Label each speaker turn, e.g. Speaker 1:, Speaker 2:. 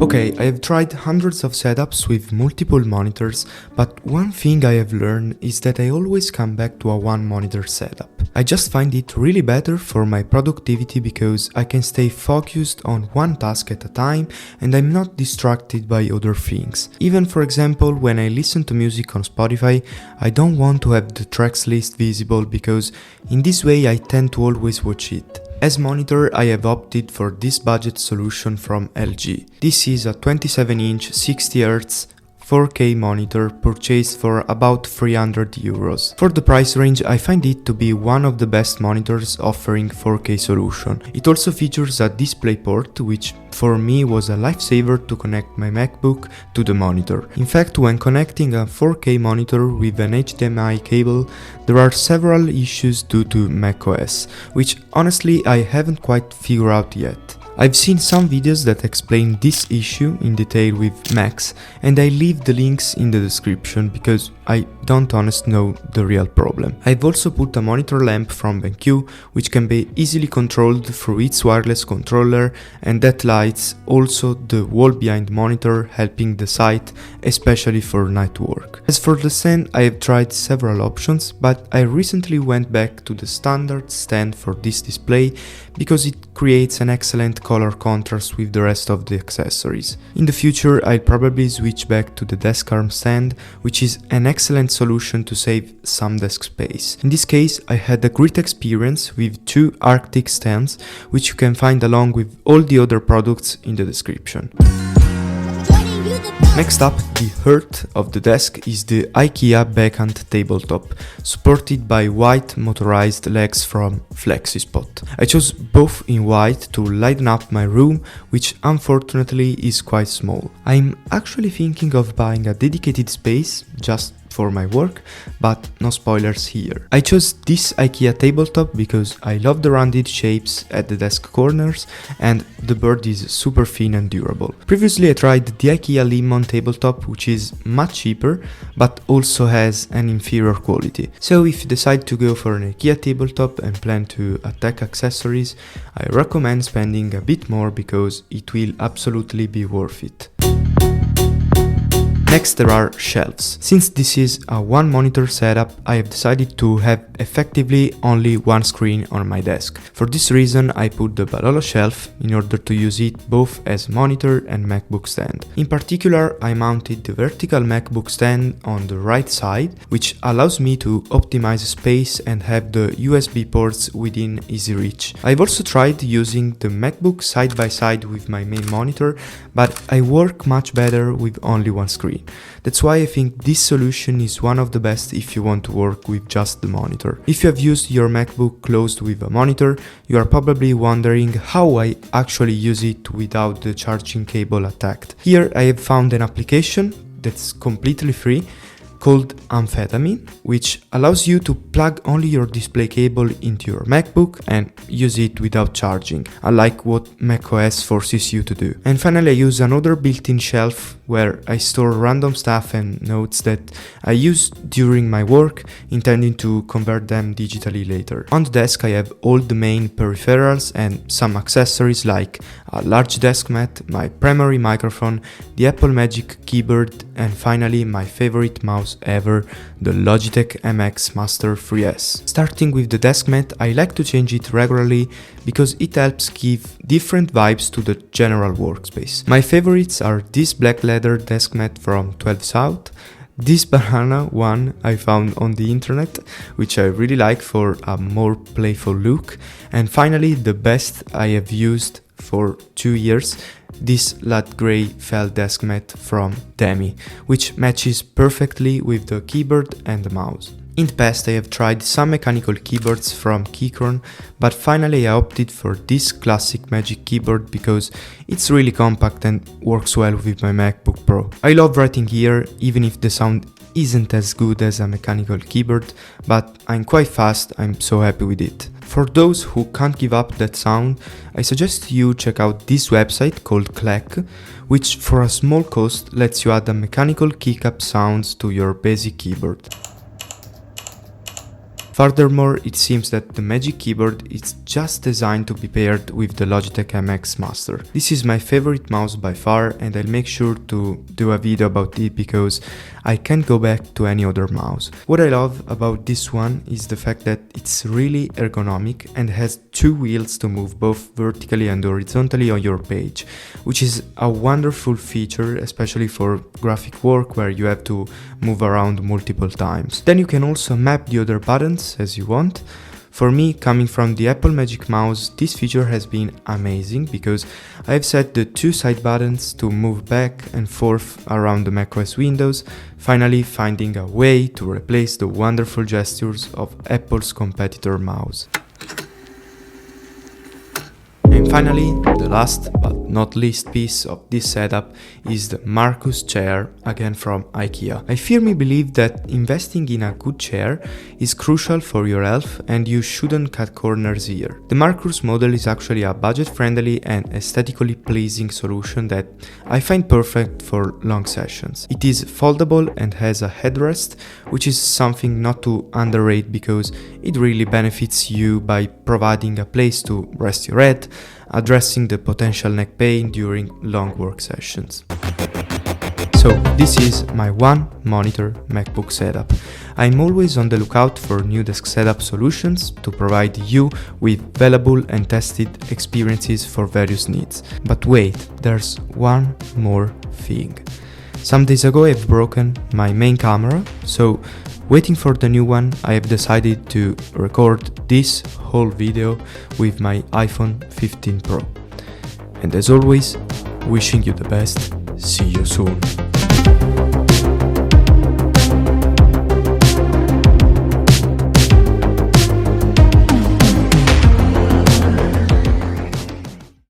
Speaker 1: Okay, I have tried hundreds of setups with multiple monitors, but one thing I have learned is that I always come back to a one monitor setup. I just find it really better for my productivity because I can stay focused on one task at a time and I'm not distracted by other things. Even for example, when I listen to music on Spotify, I don't want to have the tracks list visible because in this way I tend to always watch it. As monitor, I have opted for this budget solution from LG. This is a 27-inch 60Hz 4K monitor purchased for about €300. For the price range, I find it to be one of the best monitors offering 4K solution. It also features a DisplayPort, which for me was a lifesaver to connect my MacBook to the monitor. In fact, when connecting a 4K monitor with an HDMI cable, there are several issues due to macOS, which honestly I haven't quite figured out yet. I've seen some videos that explain this issue in detail with Macs, and I leave the links in the description because I don't honestly know the real problem. I've also put a monitor lamp from BenQ, which can be easily controlled through its wireless controller, and that lights also the wall behind monitor, helping the sight, especially for night work. As for the stand, I have tried several options, but I recently went back to the standard stand for this display because it creates an excellent color contrast with the rest of the accessories. In the future, I'll probably switch back to the desk arm stand, which is an excellent solution to save some desk space. In this case, I had a great experience with two Arctic stands, which you can find along with all the other products in the description. Next up, the heart of the desk is the IKEA backhand tabletop, supported by white motorized legs from FlexiSpot. I chose both in white to lighten up my room, which unfortunately is quite small. I'm actually thinking of buying a dedicated space just for my work, but no spoilers here. I chose this IKEA tabletop because I love the rounded shapes at the desk corners and the board is super thin and durable. Previously I tried the IKEA Lemon tabletop, which is much cheaper but also has an inferior quality. So if you decide to go for an IKEA tabletop and plan to attack accessories, I recommend spending a bit more because it will absolutely be worth it. Next, there are shelves. Since this is a one monitor setup, I have decided to have effectively only one screen on my desk. For this reason, I put the Balolo shelf in order to use it both as monitor and MacBook stand. In particular, I mounted the vertical MacBook stand on the right side, which allows me to optimize space and have the USB ports within easy reach. I've also tried using the MacBook side by side with my main monitor, but I work much better with only one screen. That's why I think this solution is one of the best if you want to work with just the monitor. If you have used your MacBook closed with a monitor, you are probably wondering how I actually use it without the charging cable attached. Here I have found an application that's completely free called Amphetamine, which allows you to plug only your display cable into your MacBook and use it without charging, unlike what macOS forces you to do. And finally, I use another built-in shelf where I store random stuff and notes that I use during my work, intending to convert them digitally later. On the desk, I have all the main peripherals and some accessories like a large desk mat, my primary microphone, the Apple Magic keyboard, and finally my favorite mouse ever, the Logitech MX Master 3S. Starting with the desk mat, I like to change it regularly because it helps give different vibes to the general workspace. My favorites are this black leather desk mat from 12 South, this banana one I found on the internet, which I really like for a more playful look, and finally the best I have used for 2 years, this light grey felt desk mat from Demi, which matches perfectly with the keyboard and the mouse. In the past I have tried some mechanical keyboards from Keychron, but finally I opted for this classic Magic keyboard because it's really compact and works well with my MacBook Pro. I love writing here, even if the sound isn't as good as a mechanical keyboard, but I'm quite fast, I'm so happy with it. For those who can't give up that sound, I suggest you check out this website called Clack, which for a small cost lets you add a mechanical keycap sounds to your basic keyboard. Furthermore, it seems that the Magic Keyboard is just designed to be paired with the Logitech MX Master. This is my favorite mouse by far, and I'll make sure to do a video about it because I can't go back to any other mouse. What I love about this one is the fact that it's really ergonomic and has two wheels to move both vertically and horizontally on your page, which is a wonderful feature, especially for graphic work where you have to move around multiple times. Then you can also map the other buttons as you want. For me, coming from the Apple Magic Mouse, this feature has been amazing because I've set the two side buttons to move back and forth around the macOS windows, finally finding a way to replace the wonderful gestures of Apple's competitor mouse. And finally, the last but not least piece of this setup is the Marcus chair, again from IKEA. I firmly believe that investing in a good chair is crucial for your health and you shouldn't cut corners here. The Marcus model is actually a budget-friendly and aesthetically pleasing solution that I find perfect for long sessions. It is foldable and has a headrest, which is something not to underrate because it really benefits you by providing a place to rest your head, addressing the potential neck pain during long work sessions. So this is my one monitor MacBook setup. I'm always on the lookout for new desk setup solutions to provide you with valuable and tested experiences for various needs. But wait, there's one more thing. Some days ago I've broken my main camera, so waiting for the new one, I have decided to record this whole video with my iPhone 15 Pro. And as always, wishing you the best. See you soon.